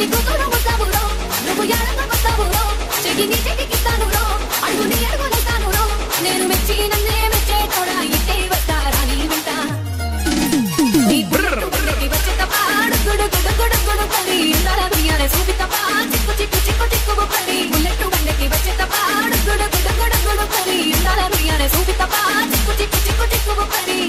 పెళ్లి కూతురు వస్తావురో నువ్వు యాడంగా వస్తావురో చెయ్యి చెయ్యికిస్తాను రో అడుగుని అడుగునిస్తాను రో నేను మెచ్చి నన్నే మెచ్చే తోడా ఇట్టే వస్తారా నీ వెంట నీ బుల్లెట్ వచ్చే తప్ప గుడు గుడు గుడు గుడు పని ఇందాల దుయ్యాలే చూపి తప్ప చిక్కు చిక్కు చిక్కు చిక్కు పని బుల్లెట్ బండకి వచ్చే తప్ప గుడు గుడు గుడు గుడు పని ఇందాల దుయ్యాలే చూపి తప్ప చిక్కు చిక్కు చిక్కు చిక్కు పని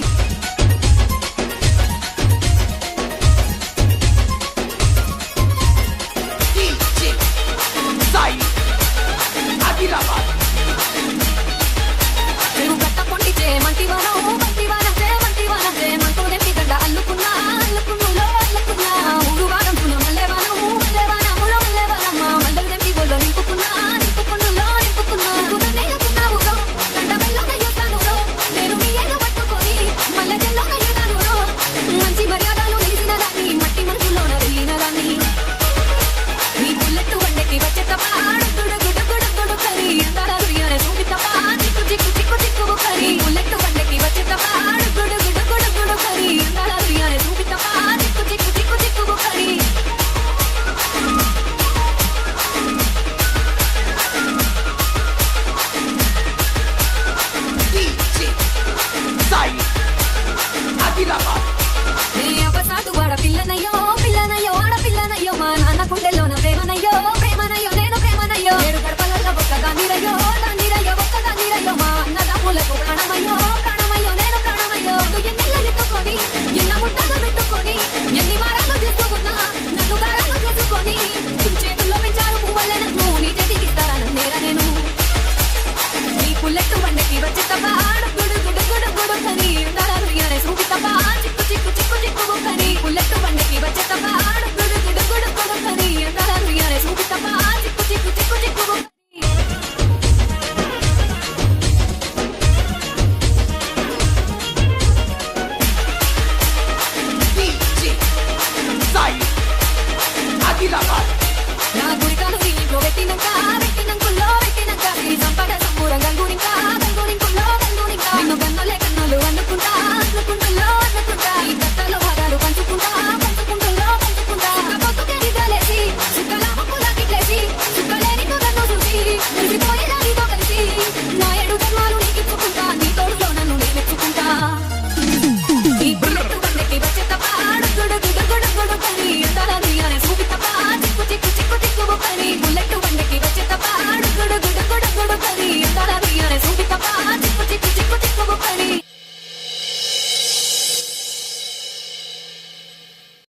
చెరువు గట్ట పొండిచే మంటివానం మంటివానం చే మంటివానం చే మంటూ నెప్పి గడ్డ అల్లుకున్నా అల్లుకున్నులో అల్లుకున్నా ఊరు వారం పులు మల్లెవానం మల్లెవానం ములో మల్లెవానమ్మ మల్లెలు నెప్పి గొల్లో నింపుకున్నా నింపుకున్నులో నింపుకున్నా కుదనే కున్నావురో గంట మెల్లో కయ్యూతానురో నేను మీ ఏలు పట్టుకొని మల్లె చెల్లో కయ్యూతానురో మంచి మర్యాదలు తెలిసిన దాన్ని మట్టి మనసులోన వెళ్ళిన దాన్ని నీ బుల్లెట్ వండకి వచ్చే తప్ప గుడు గుడు గుడు గుడు కరి అందాల దుయ్యాలే చూపి తప్ప చిక్కు చిక్కు చిక్కు చిక్కు కరి బుల్లెట్ వండకి వచ్చే తప్ప గుడు గుడు గుడు గుడు కరి అందాల దుయ్యాలే చూపి తప్ప చిక్కు చిక్కు చిక్కు చిక్కు కరి నీ అవ్వసాటు వాడ పిల్లనయ్యో పిల్లనయ్యో ఆడ పిల్లనయ్యో మా నాన్న గుండెల్లోన ప్రేమనయ్యో ప్రేమనయ్యో నేను ప్రేమనయ్యో ఏడు గడపలలో ఒక్కదానిరయ్యో దానిరయ్యో ఒక్కదానిరయ్యో మా అన్నదమ్ములకు ప్రాణమయ్యో ప్రాణమయ్యో నేను ప్రాణమయ్యో ఎన్నెళ్ళ ఎత్తుకొని ఎన్న ముట్టలు పెట్టుకొని ఎన్ని వారాలు చేసుకున్నా నన్ను గారాలు చేసుకొని చేతుల్లో పెంచారు పువ్వులే నన్ను నీ చేతికి ఇస్తారా నేరా నేను నీ బుల్లెట్ బండకి వచ్చే తప్ప గుడు గుడు గుడు గుడు కని ఉండాలి రుయ్యాలే చూపి తప్ప చిక్కు చిక్కు చిక్కు చిక్కు కని బుల్లెట్ బండకి వచ్చే తప్ప గుడు గుడు గుడు గుడు కని ఉండాలి రుయ్యాలే చూపి తప్ప చిక్కు చిక్కు చిక్కు చిక్కు నా గురికాలు నీ ఇంట్లో పెట్టినాక